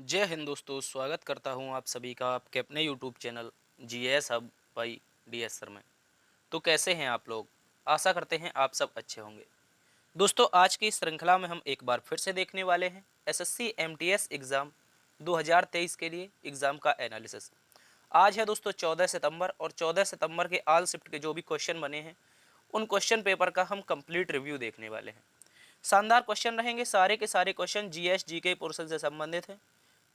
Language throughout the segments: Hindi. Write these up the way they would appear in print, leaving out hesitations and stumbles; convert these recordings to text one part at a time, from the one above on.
जय हिंद दोस्तों, स्वागत करता हूं आप सभी का आपके अपने YouTube channel GS hub by DS sir में। तो कैसे हैं आप लोग? आशा करते हैं आप सब अच्छे होंगे। दोस्तों, आज की इस श्रृंखला में हम एक बार फिर से देखने वाले हैं एसएससी एमटीएस एग्ज़ाम 2023 के लिए एग्ज़ाम का एनालिसिस। आज है दोस्तों 14 सितंबर और 14 सितंबर के आल शिफ्ट के जो भी क्वेश्चन बने हैं उन क्वेश्चन पेपर का हम कंप्लीट रिव्यू देखने वाले हैं। शानदार क्वेश्चन रहेंगे, सारे के सारे क्वेश्चन जीएस जीके पोर्शन से संबंधित हैं।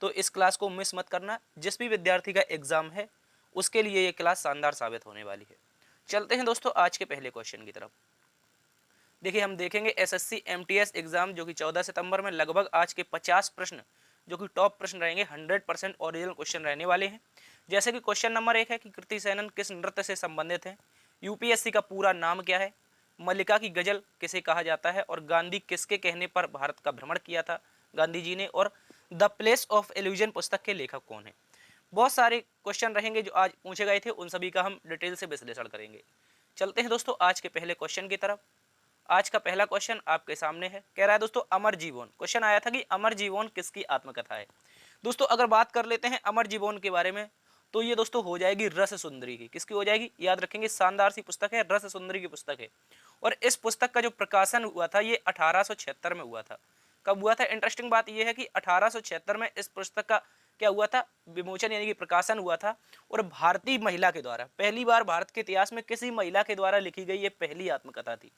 तो इस क्लास को मिस मत करना। जिस भी विद्यार्थी का एग्जाम है उसके लिए ये क्लास शानदार साबित होने वाली है। चलते हैं दोस्तों आज के पहले क्वेश्चन की तरफ। देखिए, हम देखेंगे एसएससी एमटीएस एग्जाम जो कि 14 सितंबर में लगभग आज के 50 प्रश्न जो कि टॉप प्रश्न रहेंगे, 100% ओरिजिनल क्वेश्चन रहने वाले हैं। जैसे कि क्वेश्चन नंबर 1 है कि कृति सेनन किस नृत्य से संबंधित है, यूपीएससी का पूरा नाम क्या है, मल्लिका की गजल किसे कहा जाता है और गांधी किसके कहने पर भारत का भ्रमण किया था गांधी जी ने, और द प्लेस ऑफ एल्यूजन पुस्तक के लेखक कौन है। बहुत सारे क्वेश्चन रहेंगे जो आज पूछे गए थे, उन सभी का हम डिटेल से विश्लेषण करेंगे। चलते हैं दोस्तों आज के पहले क्वेश्चन की तरफ। आज का पहला क्वेश्चन आपके सामने है, कह रहा है दोस्तों अमर जीवन। क्वेश्चन आया था कि अमर जीवन किसकी आत्मकथा है। दोस्तों अगर बात कर लेते हैं अमर जीवन के बारे में तो ये दोस्तों हो जाएगी रस सुंदरी की। किसकी हो जाएगी? याद रखेंगे, शानदार सी पुस्तक है, रस सुंदरी की पुस्तक है। और इस पुस्तक का जो प्रकाशन हुआ था ये 1876 में हुआ था। कब हुआ था? इंटरेस्टिंग बात यह है कि 1876 में इस पुस्तक का क्या हुआ था? विमोचन यानी कि प्रकाशन हुआ था। और भारतीय महिला के द्वारा पहली बार भारत के इतिहास में किसी महिला के द्वारा लिखी गई ये पहली आत्मकथा थी।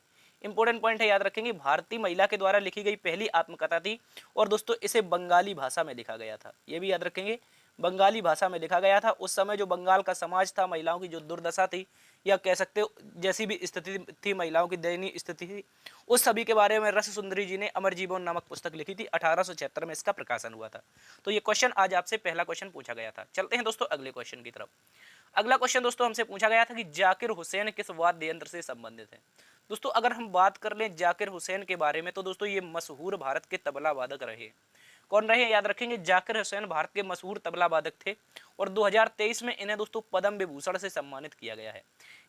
इंपॉर्टेंट पॉइंट है, याद रखेंगे, भारतीय महिला के द्वारा लिखी गई पहली आत्मकथा थी। और दोस्तों इसे बंगाली भाषा में लिखा गया था, ये भी याद रखेंगे, बंगाली भाषा में लिखा गया था। उस समय जो बंगाल का समाज था, महिलाओं की जो दुर्दशा थी या कह सकते हो जैसी भी स्थिति थी, महिलाओं की दयनीय स्थिति थी, उस सभी के बारे में रस सुंदरी जी ने अमर जीवन नामक पुस्तक लिखी थी। 1876 में इसका प्रकाशन हुआ था। तो ये क्वेश्चन आज आपसे पहला क्वेश्चन पूछा गया था। चलते हैं दोस्तों अगले क्वेश्चन की तरफ। अगला क्वेश्चन दोस्तों हमसे पूछा गया था कि जाकिर हुसैन किस वाद्य यंत्र से संबंधित है। दोस्तों अगर हम बात कर लें जाकिर हुसैन के बारे में तो दोस्तों ये मशहूर भारत के तबला वादक रहे। कौन रहे? याद रखेंगे, जाकिर हुसैन भारत के मशहूर तबला वादक थे। और 2023 में इन्हें दोस्तों पद्म विभूषण से सम्मानित किया गया है।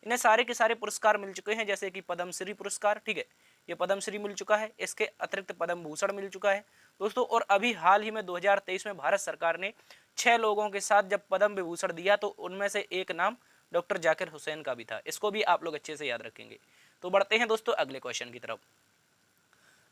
इन्हें सारे के सारे पुरस्कार मिल चुके हैं, जैसे कि पद्मश्री पुरस्कार, ठीक है, ये पद्मश्री मिल चुका है, इसके अतिरिक्त पद्म भूषण मिल चुका है दोस्तों। और अभी हाल ही में 2023 में भारत सरकार ने 6 लोगों के साथ जब पद्म विभूषण दिया तो उनमें से एक नाम डॉक्टर जाकिर हुसैन का भी था। इसको भी आप लोग अच्छे से याद रखेंगे। तो बढ़ते हैं दोस्तों अगले क्वेश्चन की तरफ।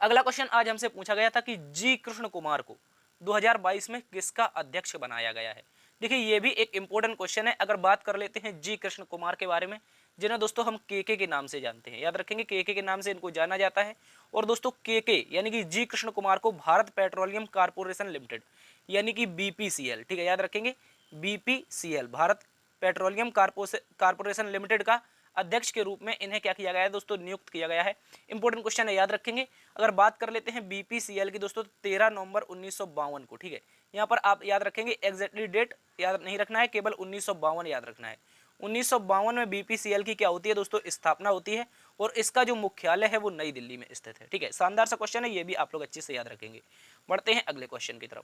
अगला क्वेश्चन आज हमसे पूछा गया था कि जी कृष्ण कुमार को 2022 में किसका अध्यक्ष बनाया गया है। देखिए ये भी एक इंपॉर्टेंट क्वेश्चन है। अगर बात कर लेते हैं जी कृष्ण कुमार के बारे में, जिन्हें दोस्तों हम केके के नाम से जानते हैं, याद रखेंगे केके के नाम से इनको जाना जाता है। और दोस्तों केके यानी कि जी कृष्ण कुमार को भारत पेट्रोलियम कारपोरेशन लिमिटेड यानी कि बीपीसीएल, ठीक है, याद रखेंगे, BPCL Bharat petroleum corporation limited का अध्यक्ष के रूप में इन्हें क्या किया गया है दोस्तों? नियुक्त किया गया है। इंपॉर्टेंट क्वेश्चन है, याद रखेंगे। अगर बात कर लेते हैं बीपीसीएल की दोस्तों 13 नवंबर 1952 को, ठीक है, यहाँ पर आप याद रखेंगे, एग्जैक्टली डेट याद नहीं रखना है, केवल 1952 याद रखना है। 1952 में बीपीसीएल की क्या होती है दोस्तों? स्थापना होती है। और इसका जो मुख्यालय है वो नई दिल्ली में स्थित है, ठीक है। शानदार सा क्वेश्चन है, ये भी आप लोग अच्छे से याद रखेंगे। बढ़ते हैं अगले क्वेश्चन की तरफ।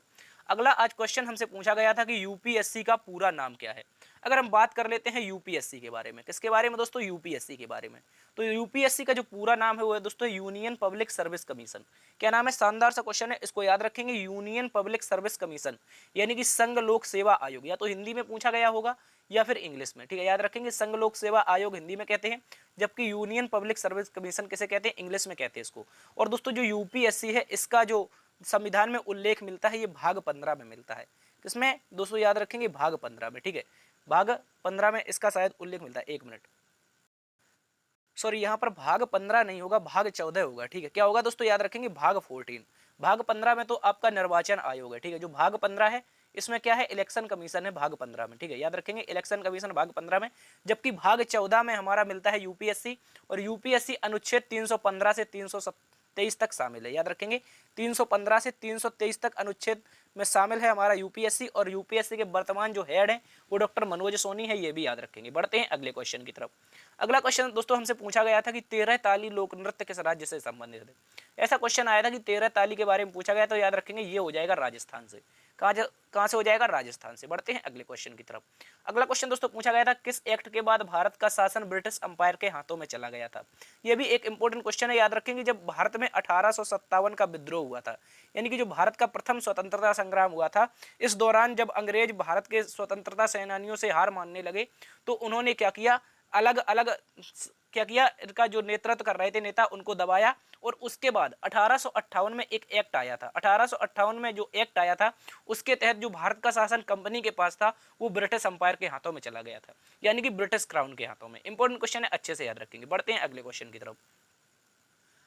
अगला आज क्वेश्चन हमसे पूछा गया था कि यूपीएससी का पूरा नाम क्या है। अगर हम बात कर लेते हैं यूपीएससी के बारे में, किसके बारे में दोस्तों? यूपीएससी के बारे में। तो यूपीएससी का जो पूरा नाम है वो है दोस्तों यूनियन पब्लिक सर्विस कमीशन। क्या नाम है? शानदार सा क्वेश्चन है, इसको याद रखेंगे, यूनियन पब्लिक सर्विस कमीशन यानी कि संघ लोक सेवा आयोग। या तो हिंदी में पूछा गया होगा या फिर इंग्लिश में, ठीक है, याद रखेंगे, संघ लोक सेवा आयोग हिंदी में कहते हैं, जबकि यूनियन पब्लिक सर्विस कमीशन किसे कहते हैं? इंग्लिश में कहते हैं इसको। और दोस्तों जो यूपीएससी है इसका जो संविधान में उल्लेख मिलता है ये भाग 15 में मिलता है। किसमें दोस्तों? याद रखेंगे, भाग 15 में, ठीक है, भाग 15 में इसका शायद उल्लेख मिलता है। एक मिनट, सॉरी, यहाँ पर भाग 15 नहीं होगा, भाग 14 होगा, ठीक है। क्या होगा दोस्तों? याद रखेंगे, भाग 14। भाग 15 में तो आपका निर्वाचन आयोग है, ठीक है। जो भाग 15 है इसमें क्या है? इलेक्शन कमीशन है भाग 15 में, ठीक है, याद रखेंगे, इलेक्शन कमीशन भाग 15 में। जबकि भाग 14 में हमारा मिलता है यूपीएससी। और यूपीएससी अनुच्छेद 315 से 323 तक शामिल है, याद रखेंगे, 315 से 323 तक अनुच्छेद में शामिल है हमारा यूपीएससी। और यूपीएससी के वर्तमान जो हेड है वो डॉक्टर मनोज सोनी है, ये भी याद रखेंगे। बढ़ते हैं अगले क्वेश्चन की तरफ। अगला क्वेश्चन दोस्तों हमसे पूछा गया था कि 13 ताली लोक नृत्य किस राज्य से संबंधित है। ऐसा क्वेश्चन आया था कि 13 ताली के बारे में पूछा गया, तो याद रखेंगे ये हो जाएगा राजस्थान से। कहाँ से हो जाएगा? राजस्थान से। बढ़ते हैं अगले क्वेश्चन की तरफ। अगला क्वेश्चन दोस्तों पूछा गया था, किस एक्ट के बाद भारत का शासन ब्रिटिश अंपायर के हाथों में चला गया था? यह भी एक इंपॉर्टेंट क्वेश्चन है। याद रखेंगे जब भारत में 1857 का विद्रोह हुआ था, यानी कि जो भारत का प्रथम स्वतंत्रता संग्राम हुआ था, इस दौरान जब अंग्रेज भारत के स्वतंत्रता सेनानियों से हार मानने लगे, तो उन्होंने क्या किया, अलग अलग क्या किया, इनका जो नेतृत्व कर रहे थे नेता, उनको दबाया। और उसके बाद 1858 में एक एक्ट आया था। 1858 में जो एक्ट आया था, उसके तहत जो भारत का शासन कंपनी के पास था, वो ब्रिटिश अंपायर के हाथों में चला गया था, यानी कि ब्रिटिश क्राउन के हाथों में। इंपॉर्टेंट क्वेश्चन है, अच्छे से याद रखेंगे। बढ़ते हैं अगले क्वेश्चन की तरफ।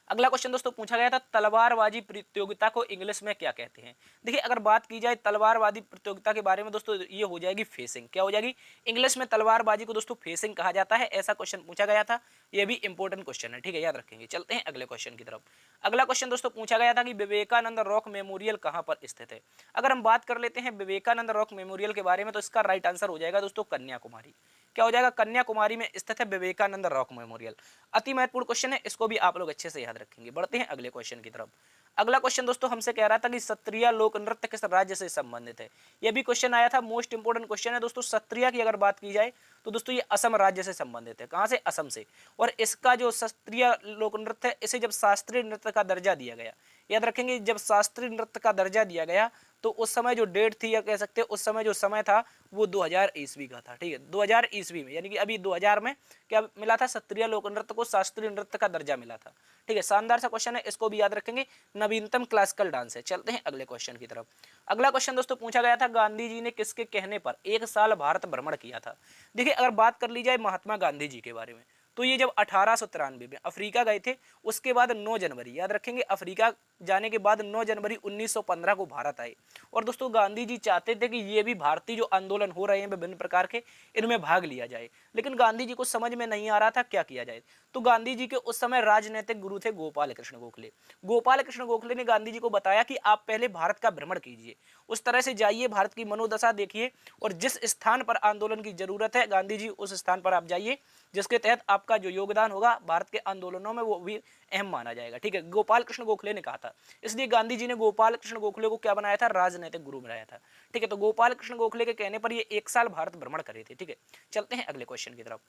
अगला क्वेश्चन दोस्तों पूछा गया था, तलवारबाजी प्रतियोगिता को इंग्लिश में क्या कहते हैं? देखिए अगर बात की जाए तलवारबाजी प्रतियोगिता के बारे में दोस्तों, ये हो जाएगी फेसिंग। क्या हो जाएगी? इंग्लिश में तलवारबाजी को दोस्तों फेसिंग कहा जाता है। ऐसा क्वेश्चन पूछा गया था, ये भी इंपॉर्टेंट क्वेश्चन है, ठीक है, याद रखेंगे। चलते हैं अगले क्वेश्चन की तरफ। अगला क्वेश्चन दोस्तों पूछा गया था कि विवेकानंद रॉक मेमोरियल कहाँ पर स्थित है? अगर हम बात कर लेते हैं विवेकानंद रॉक मेमोरियल के बारे में, तो इसका राइट आंसर हो जाएगा दोस्तों कन्याकुमारी। क्या हो जाएगा? कन्याकुमारी में स्थित है विवेकानंद रॉक मेमोरियल। अति महत्वपूर्ण क्वेश्चन है, इसको भी आप लोग अच्छे से याद रखेंगे। बढ़ते हैं अगले क्वेश्चन की तरफ। अगला क्वेश्चन दोस्तों हमसे कह रहा था कि सत्रिया लोक नृत्य किस राज्य से संबंधित है? यह भी क्वेश्चन आया था, मोस्ट इंपोर्टेंट क्वेश्चन है दोस्तों। सत्रिया की अगर बात की जाए तो दोस्तों ये असम राज्य से संबंधित है। कहां से? असम से। और इसका जो सत्रिया लोक नृत्य है, इसे जब शास्त्रीय नृत्य का दर्जा दिया गया, याद रखेंगे जब शास्त्रीय नृत्य का दर्जा दिया गया, तो उस समय जो डेट थी, या कह सकते हैं उस समय जो समय था, वो 2000 ईस्वी का था, ठीक है, 2000 ईस्वी में, यानी कि अभी 2000 में क्या मिला था? सत्रिया लोक नृत्य को शास्त्रीय नृत्य का दर्जा मिला था, ठीक है। शानदार सा क्वेश्चन है, इसको भी याद रखेंगे। नवीनतम क्लासिकल डांस है। चलते हैं अगले क्वेश्चन की तरफ। अगला क्वेश्चन दोस्तों पूछा गया था, गांधी जी ने किसके कहने पर 1 साल भारत भ्रमण किया था? देखिए अगर बात कर ली जाए महात्मा गांधी जी के बारे में, तो ये जब 1893 में अफ्रीका गए थे, उसके बाद 9 जनवरी, याद रखेंगे, अफ्रीका जाने के बाद 9 जनवरी 1915 को भारत आए। और दोस्तों गांधी जी चाहते थे कि ये भी भारतीय जो आंदोलन हो रहे हैं विभिन्न प्रकार के, इनमें भाग लिया जाए, लेकिन गांधी जी को समझ में नहीं आ रहा था क्या किया जाए। तो गांधी जी के उस समय राजनीतिक गुरु थे गोपाल कृष्ण गोखले। गोपाल कृष्ण गोखले ने गांधी जी को बताया कि आप पहले भारत का भ्रमण कीजिए, उस तरह से जाइए, भारत की मनोदशा देखिए, और जिस स्थान पर आंदोलन की जरूरत है गांधी जी, उस स्थान पर आप जाइए, जिसके तहत आपका जो योगदान होगा भारत के आंदोलनों में, वो भी अहम माना जाएगा, ठीक है। गोपाल कृष्ण गोखले ने कहा था, इसलिए गांधी जी ने गोपाल कृष्ण गोखले को क्या बनाया था? राजनीतिक गुरु बनाया था, ठीक है। तो गोपाल कृष्ण गोखले के कहने पर ये 1 साल भारत भ्रमण करे थे, ठीक है। चलते हैं अगले क्वेश्चन की तरफ।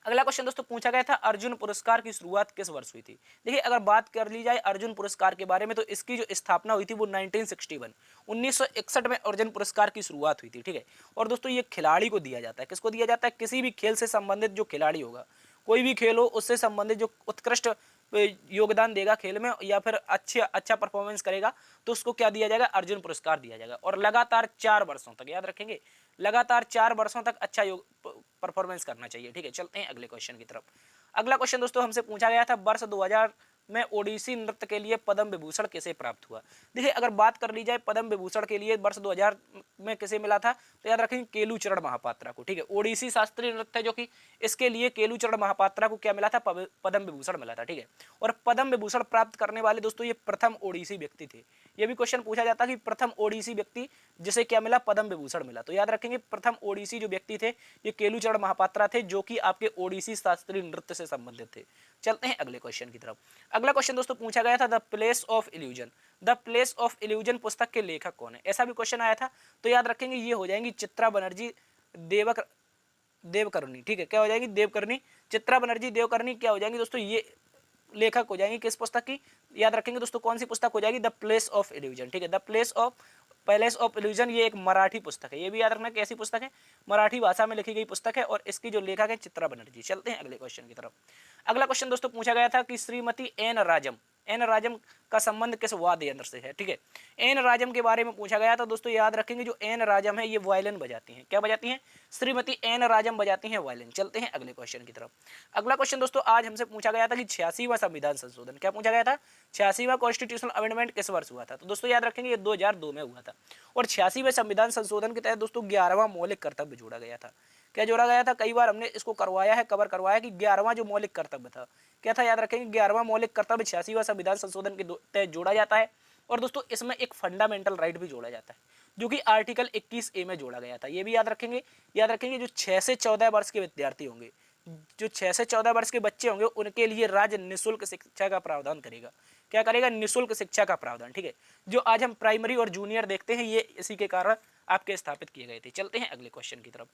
अगला क्वेश्चन दोस्तों पूछा गया था, अर्जुन पुरस्कार की शुरुआत किस वर्ष हुई थी? देखिए अगर बात कर ली जाए अर्जुन पुरस्कार के बारे में, तो इसकी जो स्थापना हुई थी वो 1961 1961 में अर्जुन पुरस्कार की शुरुआत हुई थी, ठीक है। और दोस्तों ये खिलाड़ी को दिया जाता है। किसको दिया जाता है? किसी भी खेल से संबंधित जो खिलाड़ी होगा, कोई भी खेल हो, उससे संबंधित जो उत्कृष्ट योगदान देगा खेल में, या फिर अच्छा परफॉर्मेंस करेगा, तो उसको क्या दिया जाएगा? अर्जुन पुरस्कार दिया जाएगा। और लगातार 4 वर्षों तक, याद रखेंगे, लगातार 4 वर्षों तक अच्छा परफॉर्मेंस करना चाहिए, ठीक है। चलते हैं अगले क्वेश्चन की तरफ। अगला क्वेश्चन दोस्तों हमसे पूछा गया था, वर्ष 2000 में ओडिसी नृत्य के लिए पद्म विभूषण किसे प्राप्त हुआ? देखिए अगर बात कर ली जाए पद्म विभूषण के लिए वर्ष 2000 में किसे मिला था, तो याद रखेंगे केलूचरण महापात्रा को, ठीक है। ओडिसी शास्त्रीय नृत्य जो कि, इसके लिए केलूचरण महापात्रा को क्या मिला था? पद्म विभूषण मिला था, ठीक है। और पद्म विभूषण प्राप्त करने वाले दोस्तों ये प्रथम ओडिसी व्यक्ति थे। ये भी क्वेश्चन पूछा जाता है कि प्रथम ओडिसी व्यक्ति जिसे क्या मिला? पद्म विभूषण मिला। तो याद रखेंगे प्रथम ओडिसी जो व्यक्ति थे, ये केलूचरण महापात्रा थे, जो कि आपके ओडिसी शास्त्रीय नृत्य से संबंधित थे। चलते हैं अगले क्वेश्चन की तरफ। अगला क्वेश्चन दोस्तों पूछा गया था, the place of illusion, the place of illusion पुस्तक के लेखक कौन है? ऐसा भी क्वेश्चन आया था। तो याद रखेंगे ये हो जाएंगी चित्रा बनर्जी देवकर्णी, ठीक है। क्या हो जाएगी? देवकर्णी, चित्रा बनर्जी देवकर्णी क्या हो जाएंगी दोस्तों? ये लेखक हो जाएंगे किस पुस्तक की? याद रखेंगे दोस्तों कौन सी पुस्तक हो जाएगी? द प्लेस ऑफ इल्यूजन, ठीक है। द पैलेस ऑफ इल्यूजन ये एक मराठी पुस्तक है। ये भी याद रखना कैसी पुस्तक है? मराठी भाषा में लिखी गई पुस्तक है, और इसकी जो लेखक है चित्रा बनर्जी। चलते हैं अगले क्वेश्चन की तरफ। अगला क्वेश्चन दोस्तों पूछा गया था कि श्रीमती एन राजम का संबंध किस वाद्य यंत्र से है, ठीक है। एन राजम के बारे में पूछा गया था दोस्तों, याद रखेंगे जो एन राजम है ये वायलिन बजाती हैं। क्या बजाती हैं? श्रीमती एन राजम बजाती हैं वायलिन। चलते हैं अगले क्वेश्चन की तरफ। अगला क्वेश्चन दोस्तों आज हमसे पूछा गया था कि 86वां संविधान संशोधन, क्या पूछा गया था? 86वां कॉन्स्टिट्यूशनल अमेंडमेंट किस वर्ष हुआ था? तो दोस्तों याद रखेंगे ये 2002 में हुआ था। और 86वें संविधान संशोधन के तहत दोस्तों 11वां मौलिक कर्तव्य जोड़ा गया था। क्या जोड़ा गया था? कई बार हमने इसको करवाया है, कवर करवाया कि 11वां जो मौलिक कर्तव्य था, क्या था? याद रखेंगे 11वां मौलिक कर्तव्य 86वां संविधान संशोधन के तहत जोड़ा जाता है। और दोस्तों इसमें एक फंडामेंटल राइट भी जोड़ा जाता है, जो कि आर्टिकल 21A में जोड़ा गया था। ये भी याद रखेंगे। याद रखेंगे जो 6 से 14 वर्ष के विद्यार्थी होंगे, जो 6 से 14 वर्ष के बच्चे होंगे, उनके लिए राज्य निःशुल्क शिक्षा का प्रावधान करेगा। क्या करेगा, निःशुल्क शिक्षा का प्रावधान। ठीक है, जो आज हम प्राइमरी और जूनियर देखते हैं ये इसी के कारण आपके स्थापित किए गए थे। चलते हैं अगले क्वेश्चन की तरफ।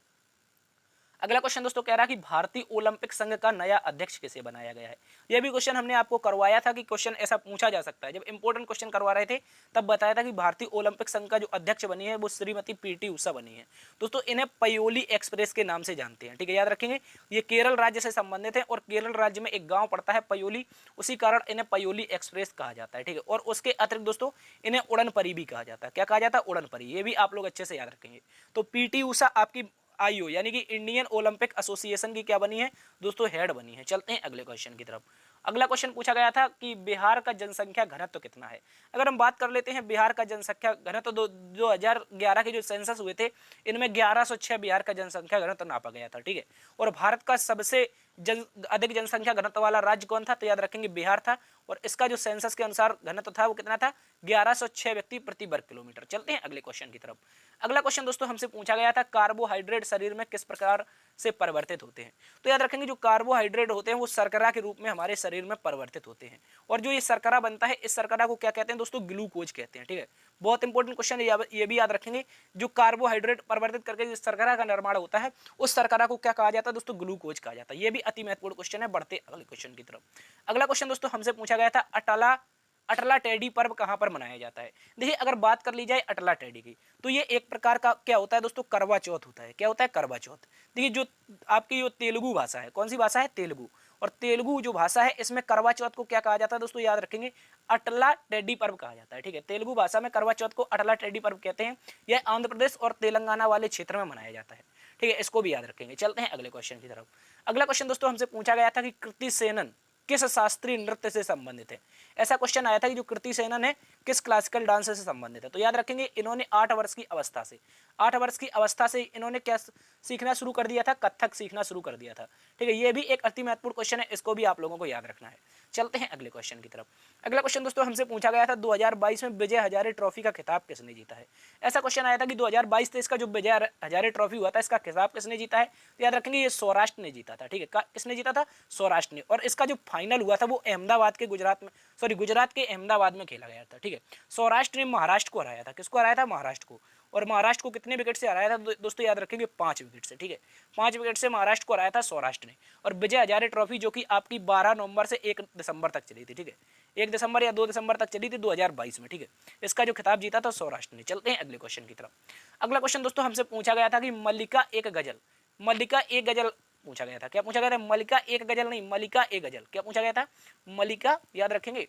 अगला क्वेश्चन दोस्तों कह रहा है कि भारतीय ओलंपिक संघ का नया अध्यक्ष किसे बनाया गया है। यह भी क्वेश्चन हमने आपको करवाया था कि क्वेश्चन ऐसा पूछा जा सकता है। जब इंपॉर्टेंट क्वेश्चन करवा रहे थे तब बताया था कि भारतीय ओलंपिक संघ का जो अध्यक्ष बनी है वो श्रीमती पीटी उषा बनी है। दोस्तों इन्हें पयोली एक्सप्रेस के नाम से जानते हैं। ठीक है, याद रखेंगे ये केरल राज्य से संबंधित है और केरल राज्य में एक गाँव पड़ता है पयोली, उसी कारण इन्हें पयोली एक्सप्रेस कहा जाता है। ठीक है, और उसके अतिरिक्त दोस्तों इन्हें उड़न परी भी कहा जाता है। क्या कहा जाता है, उड़न परी। ये भी आप लोग अच्छे से याद रखेंगे। तो पीटी उषा आपकी आईओ यानी कि इंडियन ओलंपिक एसोसिएशन की क्या बनी है दोस्तों, हेड बनी है। चलते हैं अगले क्वेश्चन की तरफ। अगला क्वेश्चन पूछा गया था कि बिहार का जनसंख्या घनत्व कितना है। अगर हम बात कर लेते हैं बिहार का जनसंख्या घनत्व 2011 के जो सेंसस हुए थे इनमें 1106 बिहार का जनसंख्या घनत्व नापा गया था। ठीक है, और भारत का सबसे अधिक जनसंख्या घनत्व वाला राज्य कौन था, तो याद रखेंगे बिहार था। और इसका जो सेंसस के अनुसार घनत्व था वो कितना था, 1106 व्यक्ति प्रति वर्ग किलोमीटर। चलते हैं अगले क्वेश्चन की तरफ। अगला क्वेश्चन दोस्तों हमसे पूछा गया था कार्बोहाइड्रेट शरीर में किस प्रकार से परिवर्तित होते हैं। तो याद रखेंगे जो कार्बोहाइड्रेट होते हैं वो शर्करा के रूप में हमारे शरीर में परिवर्तित होते हैं। और जो ये शर्करा बनता है इस शर्करा को क्या कहते हैं दोस्तों, ग्लूकोज कहते हैं। ठीक है, बहुत इंपॉर्टेंट क्वेश्चन है, ये भी याद रखेंगे। जो कार्बोहाइड्रेट परिवर्तित करके जिस शर्करा का निर्माण होता है उस शर्करा को क्या कहा जाता है दोस्तों, ग्लूकोज कहा जाता है। ये भी अति महत्वपूर्ण क्वेश्चन है। बढ़ते अगले क्वेश्चन की तरफ। अगला क्वेश्चन दोस्तों हमसे पूछा गया था अटला टेडी पर्व कहां पर मनाया जाता है। देखिए अगर बात कर ली जाए अटला टेडी की तो ये एक प्रकार का क्या होता है दोस्तों, करवा चौथ होता है। क्या होता है, करवा चौथ। देखिए जो आपकी जो तेलुगु भाषा है, कौन सी भाषा है, तेलुगु। और तेलुगु जो भाषा है इसमें करवा चौथ को क्या कहा जाता है दोस्तों, याद रखेंगे अटला टेडी पर्व कहा जाता है। ठीक है, तेलुगु भाषा में करवा चौथ को अटला टेडी पर्व कहते हैं। यह आंध्र प्रदेश और तेलंगाना वाले क्षेत्र में मनाया जाता है। ठीक है, इसको भी याद रखेंगे। चलते हैं अगले क्वेश्चन की तरफ। अगला क्वेश्चन दोस्तों हमसे पूछा गया था कि कृति सेनन किस शास्त्रीय नृत्य से संबंधित है। ऐसा क्वेश्चन आया था कि जो कृति सेनन है किस क्लासिकल डांस से संबंधित है। तो याद रखेंगे इन्होंने 8 वर्ष की अवस्था से इन्होंने क्या सीखना शुरू कर दिया था, कथक सीखना शुरू कर दिया था। ठीक है, ये भी एक अति महत्वपूर्ण क्वेश्चन है, इसको भी आप लोगों को याद रखना है। चलते हैं अगले क्वेश्चन की तरफ। अगला क्वेश्चन दोस्तों हमसे पूछा गया था 2022 में विजय हजारे ट्रॉफी का खिताब किसने जीता है। ऐसा क्वेश्चन आया था कि 2022-23 का जो विजय हजारे ट्रॉफी हुआ था इसका खिताब किसने जीता है। तो याद रखेंगे ये सौराष्ट्र ने जीता था। ठीक है, किसने जीता था, सौराष्ट्र ने। और इसका जो फाइनल हुआ था वो गुजरात के अहमदाबाद में खेला गया था। ठीक है, सौराष्ट्र ने महाराष्ट्र को हराया था। किसको हराया था, महाराष्ट्र को। और महाराष्ट्र को कितने विकेट से हराया था दोस्तों, याद रखेंगे 5 विकेट से। ठीक है, 5 विकेट से महाराष्ट्र को हराया था सौराष्ट्र ने। और विजय हजारे ट्रॉफी जो कि आपकी 12 नवंबर से 1 दिसंबर तक चली थी। ठीक है, 1 दिसंबर या 2 दिसंबर तक चली थी 2022 में। ठीक है, इसका जो खिताब जीता था सौराष्ट्र ने। चलते हैं अगले क्वेश्चन की तरफ। अगला क्वेश्चन दोस्तों हमसे पूछा गया था कि मल्लिका एक गजल पूछा गया था। क्या पूछा गया था, मल्लिका एक गजल नहीं, मल्लिका एक गजल। क्या पूछा गया था, मल्लिका, याद रखेंगे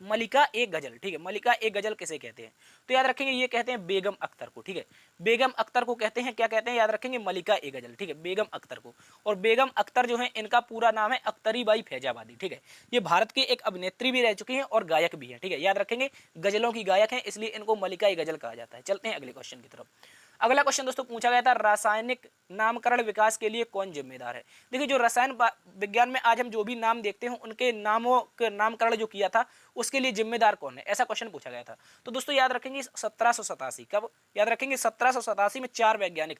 मल्लिका एक गजल। ठीक है, मल्लिका एक गजल किसे कहते हैं, तो याद रखेंगे ये कहते हैं बेगम अख्तर को। ठीक है, बेगम अख्तर को कहते हैं, क्या कहते हैं, याद रखेंगे मल्लिका एक गजल। ठीक है, बेगम अख्तर को। और बेगम अख्तर जो है इनका पूरा नाम है अख्तरी बाई फैजाबादी। ठीक है, ये भारत की एक अभिनेत्री भी रह चुकी हैं और गायक भी हैं। ठीक है, याद रखेंगे गजलों की गायक हैं इसलिए इनको मल्लिका एक गजल कहा जाता है। चलते हैं अगले क्वेश्चन की तरफ। अगला क्वेश्चन दोस्तों पूछा गया था रासायनिक नामकरण विकास के लिए कौन जिम्मेदार है। देखिए जो रसायन विज्ञान में आज हम जो भी नाम देखते हैं उनके नामों का नामकरण जो किया था उसके लिए जिम्मेदार कौन है, ऐसा क्वेश्चन पूछा गया था। तो दोस्तों याद रखेंगे 1787, कब, याद रखेंगे 1787 में 4 वैज्ञानिक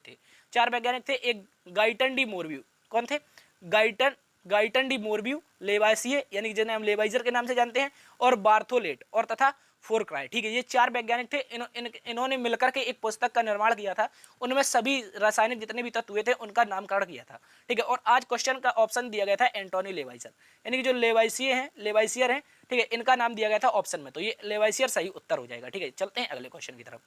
थे। एक गाइटन डी मोरव्यू, कौन थे, गाइटन डी मोरव्यू, लेवाइसिए यानी जिन्हें हम लेवाइजर के नाम से जानते हैं, और बार्थोलेट और तथा फोरक्राय। ठीक है, ये 4 वैज्ञानिक थे। इन्होंने मिलकर के एक पुस्तक का निर्माण किया था। उनमें सभी रासायनिक जितने भी तत्व हुए थे उनका नामकरण किया था। ठीक है, और आज क्वेश्चन का ऑप्शन दिया गया था एंटोनी लेवाइजर, यानी कि जो लेवाइसियर हैं। ठीक है, इनका नाम दिया गया था ऑप्शन में, तो ये लेवाइसियर सही उत्तर हो जाएगा। ठीक है, चलते हैं अगले क्वेश्चन की तरफ।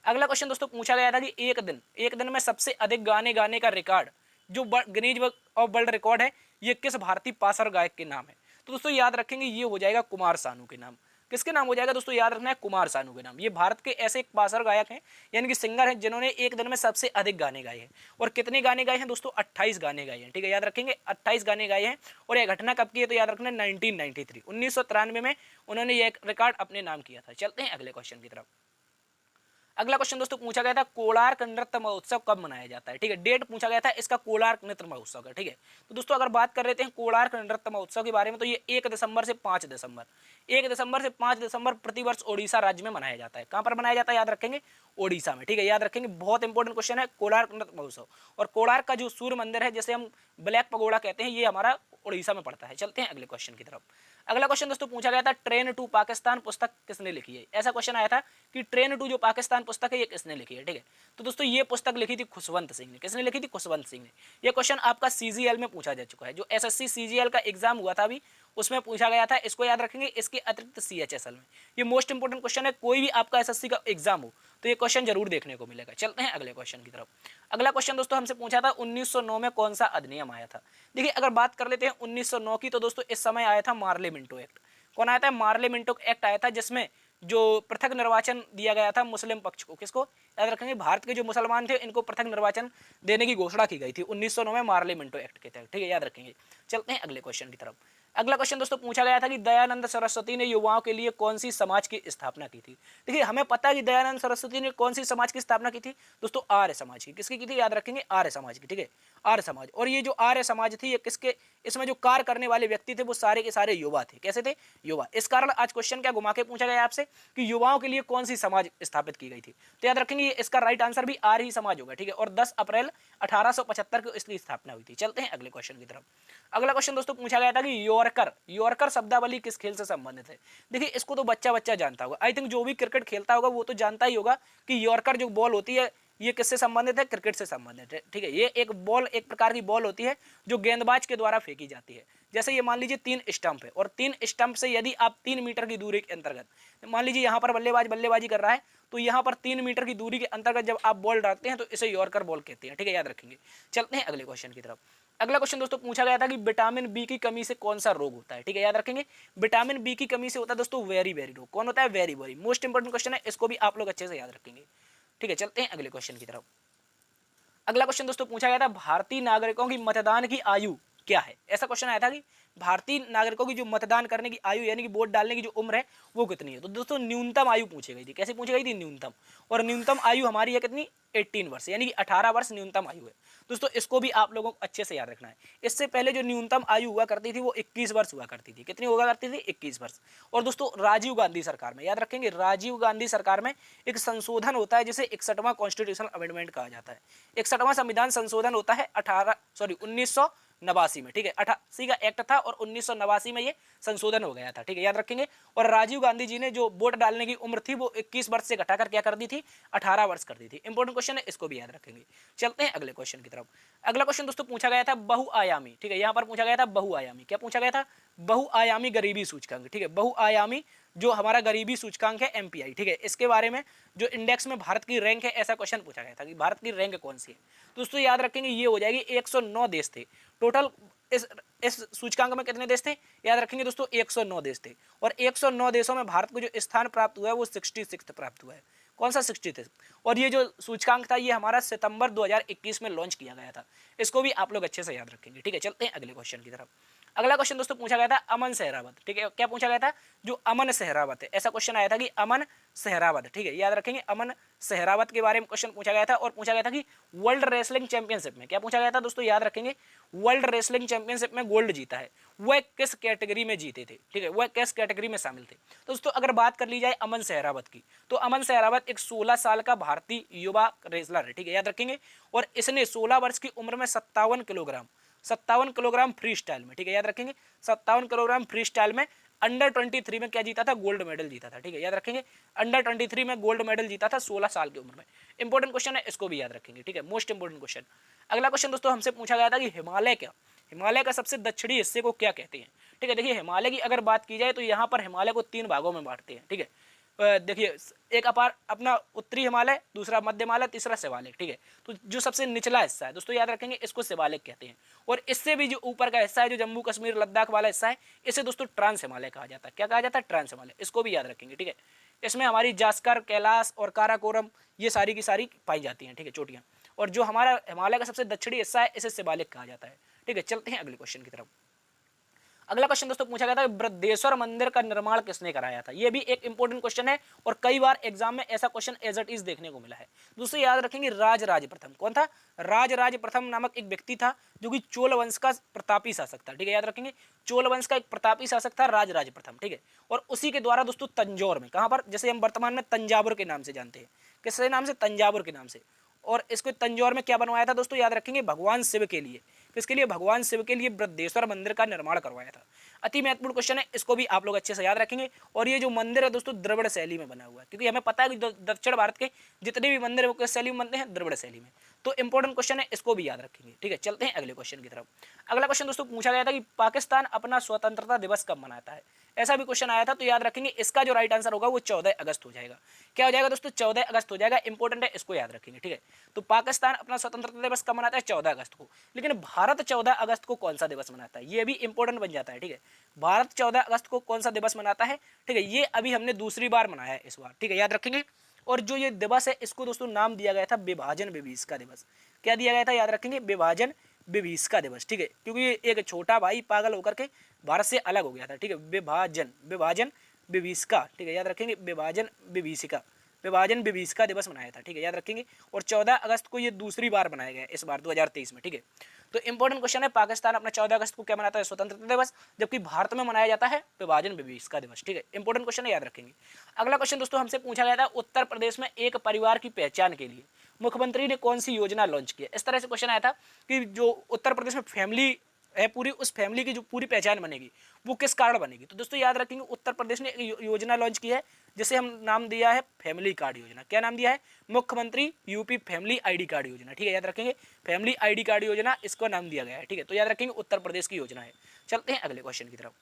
अगला क्वेश्चन दोस्तों पूछा गया था कि एक दिन में सबसे अधिक गाने गाने का रिकॉर्ड जो Guinness book of world record है ये किस भारतीय पासर गायक के नाम है। तो दोस्तों याद रखेंगे ये हो जाएगा कुमार सानू के नाम। किसके नाम हो जाएगा दोस्तों, याद रखना है कुमार सानू के नाम। ये भारत के ऐसे एक पासर गायक हैं यानी कि सिंगर हैं जिन्होंने एक दिन में सबसे अधिक गाने गाए हैं। और कितने गाने गाए हैं दोस्तों, 28 गाने गाए हैं। ठीक है, याद रखेंगे 28 गाने गाए हैं। और यह घटना कब की है, तो याद रखना 1993 में उन्होंने यह रिकॉर्ड अपने नाम किया था। चलते हैं अगले क्वेश्चन की तरफ। अगला क्वेश्चन दोस्तों पूछा गया था कोणार्क नृत्य महोत्सव कब मनाया जाता है। ठीक है, डेट पूछा गया था इसका कोणार्क नृत्य महोत्सव का। ठीक है, तो दोस्तों अगर बात कर लेते हैं कोणार्क नृत्य महोत्सव के बारे में तो ये 1 दिसंबर से 5 दिसंबर प्रतिवर्ष ओडिशा राज्य में मनाया जाता है। कहां पर मनाया जाता है, याद रखेंगे ओडिशा में। ठीक है, याद रखेंगे बहुत इंपॉर्टेंट क्वेश्चन है कोणार्क नृत्य महोत्सव। और कोणार्क का जो सूर्य मंदिर है जिसे हम ब्लैक पगोड़ा कहते हैं, ये हमारा उड़ीसा में पड़ता है। चलते हैं अगले क्वेश्चन की तरफ। अगला क्वेश्चन दोस्तों पूछा गया था ट्रेन टू पाकिस्तान पुस्तक किसने लिखी है। ऐसा क्वेश्चन आया था कि ट्रेन टू जो पाकिस्तान पुस्तक है ये किसने लिखी है। ठीक है, तो दोस्तों ये पुस्तक लिखी थी खुशवंत सिंह ने। किसने लिखी थी? खुशवंत सिंह ने। ये क्वेश्चन आपका सीजीएल में पूछा जा चुका है, जो एसएससी सीजीएल का एग्जाम हुआ था अभी उसमें पूछा गया था, इसको याद रखेंगे। इसके अतिरिक्त सीएचएसएल में ये मोस्ट इंपोर्टेंट क्वेश्चन है, कोई भी आपका एसएससी का एग्जाम हो तो ये क्वेश्चन जरूर देखने को मिलेगा। चलते हैं अगले क्वेश्चन की तरफ। अगला क्वेश्चन दोस्तों हमसे पूछा था 1909 में कौन सा अधिनियम आया था। देखिए अगर बात कर लेते हैं 1909 की, तो दोस्तों इस समय आया था मार्ले मिंटो एक्ट। कौन आया था? मार्ले मिंटो एक्ट आया था, जिसमें जो पृथक निर्वाचन दिया गया था मुस्लिम पक्ष को। किसको? याद रखेंगे, भारत के जो मुसलमान थे इनको पृथक निर्वाचन देने की घोषणा की गई थी 1909 में मार्ले मिंटो एक्ट के तहत। ठीक है, याद रखेंगे। चलते हैं अगले क्वेश्चन की तरफ। अगला क्वेश्चन दोस्तों पूछा गया था कि दयानंद सरस्वती ने युवाओं के लिए कौन सी समाज की स्थापना की थी। देखिए हमें पता है कि दयानंद सरस्वती ने कौन सी समाज की स्थापना की थी दोस्तों? आर्य समाज की। किसकी की थी? याद रखेंगे, आर्य समाज की। ठीक है, आर्य समाज। और ये जो आर्य समाज थी ये किसके, इसमें जो कार्य करने वाले व्यक्ति थे वो सारे के सारे युवा थे। कैसे थे? युवा। इस कारण आज क्वेश्चन क्या घुमा के पूछा गया आपसे कि युवाओं के लिए कौन सी समाज स्थापित की गई थी। तो याद रखेंगे इसका राइट आंसर भी आर्य समाज होगा। ठीक है, और 10 अप्रैल 1875 को इसकी स्थापना हुई थी। चलते हैं अगले क्वेश्चन की तरफ। अगला क्वेश्चन दोस्तों पूछा गया था कि यॉर्कर शब्दावली किस खेल से संबंधित है। देखिए इसको तो बच्चा बच्चा जानता होगा, आई थिंक जो भी क्रिकेट खेलता होगा वो तो जानता ही होगा कि यॉर्कर जो बॉल होती है ये किससे संबंधित है? क्रिकेट से संबंधित है। ठीक है, ये एक बॉल, एक प्रकार की बॉल होती है जो गेंदबाज के द्वारा फेंकी जाती है। जैसे ये मान लीजिए 3 स्टंप है और 3 स्टंप से यदि आप 3 मीटर की दूरी के अंतर्गत, मान लीजिए यहाँ पर बल्लेबाज बल्लेबाजी कर रहा है तो यहाँ पर 3 मीटर की दूरी के अंतर्गत जब आप बॉल डालते हैं तो इसे यॉर्कर बॉल कहते हैं। ठीक है, याद रखेंगे। चलते हैं अगले क्वेश्चन की तरफ। अगला क्वेश्चन दोस्तों पूछा गया था कि विटामिन बी की कमी से कौन सा रोग होता है। ठीक है, याद रखेंगे, विटामिन बी की कमी से होता है दोस्तों वेरी वेरी रोग। कौन होता है? Very very. Most important question है, इसको भी आप लोग अच्छे से याद रखेंगे। ठीक है, चलते हैं अगले क्वेश्चन की तरफ। अगला क्वेश्चन दोस्तों पूछा गया था भारतीय नागरिकों की मतदान की आयु क्या है। ऐसा क्वेश्चन आया था कि भारतीय नागरिकों की जो मतदान करने की आयु यानी कि वोट डालने की जो उम्र है वो कितनी है। तो दोस्तों न्यूनतम आयु पूछी गई थी। कैसे पूछी गई थी? न्यूनतम। और न्यूनतम आयु हमारी है कितनी? 18 वर्ष, यानी कि 18 वर्ष न्यूनतम आयु है। दोस्तों इसको भी आप लोगों को अच्छे से याद रखना है। इससे पहले जो न्यूनतम आयु हुआ करती थी वो 21 वर्ष हुआ करती थी। कितनी हुआ करती थी? 21 वर्ष। और दोस्तों राजीव गांधी सरकार में, याद रखेंगे, राजीव गांधी सरकार में एक संशोधन होता है जिसे 61वां कॉन्स्टिट्यूशनल अमेंडमेंट कहा जाता है। 61वां संविधान संशोधन होता है 1989 में। ठीक है, 88 का एक्ट था और 1989 में ये संशोधन हो गया था। ठीक है, याद रखेंगे। और राजीव गांधी जी ने जो वोट डालने की उम्र थी वो 21 वर्ष से घटाकर क्या कर दी थी? 18 वर्ष कर दी थी। इंपॉर्टेंट क्वेश्चन है, इसको भी याद रखेंगे। चलते हैं अगले क्वेश्चन की तरफ। अगला क्वेश्चन दोस्तों पूछा गया था बहुआयामी। ठीक है, यहाँ पर पूछा गया था बहुआयामी। क्या पूछा गया था? बहुआयामी गरीबी सूचकांक। ठीक है, बहुआयामी जो हमारा गरीबी सूचकांक है एमपीआई। ठीक है, इसके बारे में जो इंडेक्स में भारत की रैंक है ऐसा क्वेश्चन पूछा गया था कि भारत की रैंक कौन सी है। दोस्तों याद रखेंगे ये हो जाएगी 109 देश थे टोटल। इस सूचकांक में कितने देश थे? याद रखेंगे दोस्तों 109 देश थे। और 109 देशों में भारत को जो स्थान प्राप्त हुआ है वो 66 प्राप्त हुआ है। कौन सा? 66। और ये जो सूचकांक था ये हमारा सितंबर 2021 में लॉन्च किया गया था। इसको भी आप लोग अच्छे से याद रखेंगे। ठीक है, चलते हैं अगले क्वेश्चन की तरफ। अगला क्वेश्चन दोस्तों पूछा गया था अमन सहरावत। ठीक है, क्या पूछा गया था? जो अमन सहरावत है, ऐसा क्वेश्चन आया था कि अमन सहरावत। ठीक है, याद रखेंगे, अमन सहरावत के बारे में क्वेश्चन पूछा गया था। और पूछा गया था कि वर्ल्ड रेसलिंग चैंपियनशिप में क्या पूछा गया था दोस्तों? याद रखेंगे, वर्ल्ड रेसलिंग चैंपियनशिप में गोल्ड जीता है, वह किस कैटेगरी में जीते थे। ठीक है, वह किस कैटेगरी में शामिल थे। दोस्तों अगर बात कर ली जाए अमन सहरावत की, तो अमन सहरावत एक 16 साल का भारतीय युवा रेसलर है। ठीक है, याद रखेंगे। और इसने 16 वर्ष की उम्र में 57 किलोग्राम फ्री स्टाइल में, ठीक है याद रखेंगे, 57 किलोग्राम फ्री स्टाइल में अंडर 23 में क्या जीता था? गोल्ड मेडल जीता था। ठीक है, याद रखेंगे, अंडर 23 में गोल्ड मेडल जीता था 16 साल की उम्र में। इंपॉर्टेंट क्वेश्चन है, इसको भी याद रखेंगे। ठीक है, मोस्ट इंपॉर्टेंट क्वेश्चन। अगला क्वेश्चन दोस्तों हमसे पूछा गया था कि हिमालय का सबसे दक्षिणी हिस्से को क्या कहते हैं। ठीक है, देखिए हिमालय की अगर बात की जाए तो यहाँ पर हिमालय को 3 भागों में बांटते हैं। ठीक है, देखिए एक अपार अपना उत्तरी हिमालय, दूसरा मध्य हिमालय, तीसरा शिवालिक। ठीक है, तो जो सबसे निचला हिस्सा है दोस्तों याद रखेंगे इसको शिवालिक कहते हैं। और इससे भी जो ऊपर का हिस्सा है जो जम्मू कश्मीर लद्दाख वाला हिस्सा है इसे दोस्तों ट्रांस हिमालय कहा जाता है। क्या कहा जाता है? ट्रांस हिमालय। इसको भी याद रखेंगे। ठीक है, इसमें हमारी जास्कर, कैलाश और काराकोरम ये सारी की सारी पाई जाती हैं। ठीक है, चोटियाँ। और जो हमारा हिमालय का सबसे दक्षिणी हिस्सा है इसे शिवालिक कहा जाता है। ठीक है, चलते हैं अगले क्वेश्चन की तरफ। अगला क्वेश्चन दोस्तों पूछा गया था बृहदेश्वर मंदिर का निर्माण किसने कराया था। यह भी एक इंपॉर्टेंट क्वेश्चन है और कई बार एग्जाम में ऐसा क्वेश्चन एज इट इज देखने को मिला है। दूसरी याद रखेंगे राजराज प्रथम। कौन था? राजराज प्रथम नामक एक व्यक्ति था जो कि चोल वंश का प्रतापी शासक था। ठीक है, याद रखेंगे, चोल वंश का एक प्रतापी शासक था राजराज प्रथम। ठीक है, और उसी के द्वारा दोस्तों तंजौर में, कहां पर, जैसे हम वर्तमान में तंजावुर के नाम से जानते हैं, किसके नाम से? तंजावुर के नाम से। और इसको तंजौर में क्या बनवाया था दोस्तों? याद रखेंगे, भगवान शिव के लिए किसके लिए? भगवान शिव के लिए बृहदेश्वर मंदिर का निर्माण करवाया था। अति महत्वपूर्ण क्वेश्चन है, इसको भी आप लोग अच्छे से याद रखेंगे। और ये जो मंदिर है दोस्तों द्रविड़ शैली में बना हुआ है, क्योंकि हमें पता है कि दक्षिण भारत के जितने भी मंदिर है वो किस शैली में बनते हैं? द्रविड़ शैली में। तो इंपॉर्टेंट क्वेश्चन है, इसको भी याद रखेंगे। ठीक है, चलते हैं अगले क्वेश्चन की तरफ। अगला क्वेश्चन दोस्तों पूछा गया था कि पाकिस्तान अपना स्वतंत्रता दिवस कब मनाता है? ऐसा भी क्वेश्चन आया था, तो याद रखेंगे इसका जो राइट आंसर होगा वो 14 अगस्त हो जाएगा। क्या हो जाएगा दोस्तों? 14 अगस्त हो जाएगा। इंपॉर्टेंट है, इसको याद रखेंगे। ठीक है, तो पाकिस्तान अपना स्वतंत्रता दिवस कब मनाता है? 14 अगस्त को। लेकिन भारत 14 अगस्त को कौन सा दिवस मनाता है? ये भी इंपॉर्टेंट बन जाता है। ठीक है, भारत 14 अगस्त को कौन सा दिवस मनाता है? ठीक है, ये अभी हमने दूसरी बार मनाया है इस बार। ठीक है, याद रखेंगे। और जो ये दिवस है इसको दोस्तों नाम दिया गया था विभाजन विभीषका दिवस। क्या दिया गया था? याद रखेंगे, विभाजन विभीषका दिवस। ठीक है, क्योंकि ये एक छोटा भाई पागल होकर के भारत से अलग हो गया था। ठीक है, विभाजन विभाजन विभीषका। ठीक है, याद रखेंगे, विभाजन विभीषिका, विभाजन विभीषका दिवस मनाया था। ठीक है, याद रखेंगे। और 14 अगस्त को ये दूसरी बार मनाया गया इस बार 2023 में। ठीक है, तो इंपॉर्टेंट क्वेश्चन है, पाकिस्तान अपना 14 अगस्त को क्या मनाता है? स्वतंत्रता दिवस, जबकि भारत में मनाया जाता है विभाजन विभीषका दिवस। ठीक है, इंपॉर्टेंट क्वेश्चन है, याद रखेंगे। अगला क्वेश्चन दोस्तों हमसे पूछा गया था, उत्तर प्रदेश में एक परिवार की पहचान के लिए मुख्यमंत्री ने कौन सी योजना लॉन्च की है? इस तरह से क्वेश्चन आया था कि जो उत्तर प्रदेश में फैमिली है पूरी, उस फैमिली की जो पूरी पहचान बनेगी वो किस कारण बनेगी? तो दोस्तों याद रखेंगे, उत्तर प्रदेश ने एक योजना लॉन्च की है जिसे हम नाम दिया है फैमिली कार्ड योजना। क्या नाम दिया है? मुख्यमंत्री यूपी फैमिली आईडी कार्ड योजना। ठीक है, याद रखेंगे, फैमिली आईडी कार्ड योजना इसको नाम दिया गया है। ठीक है, तो याद रखेंगे उत्तर प्रदेश की योजना है। चलते हैं अगले क्वेश्चन की तरफ।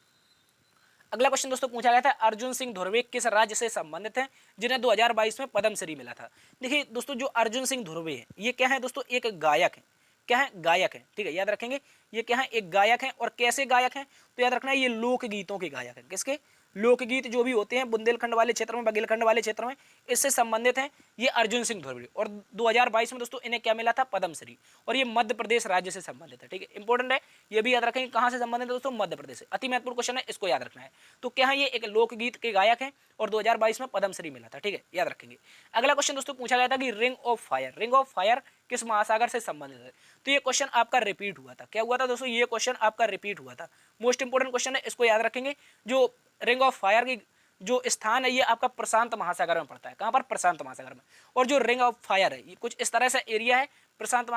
अगला क्वेश्चन दोस्तों पूछा गया था, अर्जुन सिंह धुर्वे किस राज्य से संबंधित हैं जिन्हें 2022 में पद्मश्री मिला था? देखिए दोस्तों, जो अर्जुन सिंह धुर्वे हैं ये क्या है दोस्तों? एक गायक है। क्या है? गायक है। ठीक है, याद रखेंगे, ये क्या है? एक गायक है। और कैसे गायक है? तो याद रखना है, ये लोकगीतों के गायक है। किसके? लोकगीत जो भी होते हैं बुंदेलखंड वाले क्षेत्र में, बघेलखंड वाले क्षेत्र में, इससे संबंधित हैं ये अर्जुन सिंह धुर्वे। और 2022 में दोस्तों इन्हें क्या मिला था? पद्मश्री। और ये मध्य प्रदेश राज्य से संबंधित है। ठीक है, इंपॉर्टेंट है, ये भी याद रखेंगे कहाँ से संबंधित है दोस्तों? मध्य प्रदेश से। अति महत्वपूर्ण क्वेश्चन है, इसको याद रखना है। तो क्या है? ये एक लोकगीत के गायक हैं और 2022 में पद्मश्री मिला था। ठीक है, याद रखेंगे। अगला क्वेश्चन दोस्तों पूछा गया था कि ring of fire, ring of fire किस महासागर से संबंधित है? तो ये क्वेश्चन आपका रिपीट हुआ था। क्या हुआ था दोस्तों? ये क्वेश्चन आपका रिपीट हुआ था। मोस्ट इंपोर्टेंट क्वेश्चन है, इसको याद रखेंगे। जो रिंग ऑफ फायर की जो स्थान है ये आपका प्रशांत महासागर में पड़ता है। कहाँ पर? प्रशांत महासागर में। और जो रिंग ऑफ फायर है ये कुछ इस तरह से एरिया है, प्रशांत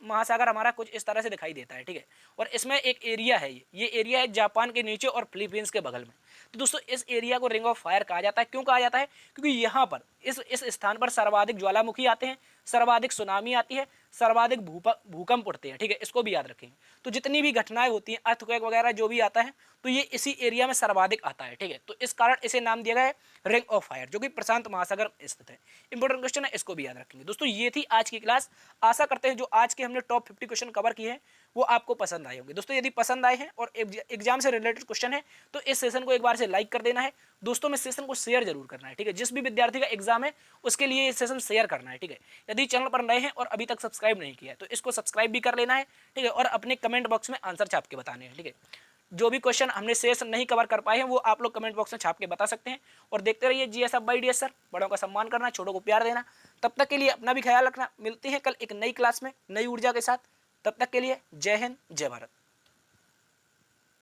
महासागर हमारा कुछ इस तरह से दिखाई देता है। ठीक है, और इसमें एक एरिया है, ये एरिया है जापान के नीचे और फिलीपींस के बगल में। तो दोस्तों इस एरिया को रिंग ऑफ फायर कहा जाता है। क्यों कहा जाता है? क्योंकि यहाँ पर इस स्थान पर सर्वाधिक ज्वालामुखी आते हैं, सर्वाधिक सुनामी आती है, सर्वाधिक भूकंप उठते हैं। ठीक है, इसको भी याद रखेंगे। तो जितनी भी घटनाएं होती हैं, अर्थक्वेक वगैरह जो भी आता है, तो ये इसी एरिया में सर्वाधिक आता है। ठीक है, तो इस कारण इसे नाम दिया गया है रिंग ऑफ फायर, जो कि प्रशांत महासागर में स्थित है। इंपॉर्टेंट क्वेश्चन है, इसको भी याद रखेंगे। दोस्तों ये थी आज की क्लास। आशा करते हैं जो आज के हमने टॉप 50 क्वेश्चन कवर किए हैं वो आपको पसंद आए होंगे। दोस्तों यदि पसंद आए हैं और एग्जाम से रिलेटेड क्वेश्चन है तो इस सेशन को एक बार से लाइक कर देना है, दोस्तों में सेशन को शेयर जरूर करना है। ठीक है, जिस भी विद्यार्थी का एग्जाम है उसके लिए ये सेशन शेयर करना है। ठीक है, यदि चैनल पर नए हैं और अभी तक सब्सक्राइब नहीं किया है तो इसको सब्सक्राइब भी कर लेना है। ठीक है, और अपने कमेंट बॉक्स में आंसर छाप के बताने हैं। ठीक है, जो भी क्वेश्चन हमने सेशन नहीं कवर कर पाए हैं वो आप लोग कमेंट बॉक्स में छाप के बता सकते हैं। और देखते रहिए जीएस बाय डीएस सर। बड़ों का सम्मान करना, छोटों को प्यार देना। तब तक के लिए अपना भी ख्याल रखना। मिलते हैं कल एक नई क्लास में नई ऊर्जा के साथ। तब तक के लिए जय हिंद, जय भारत।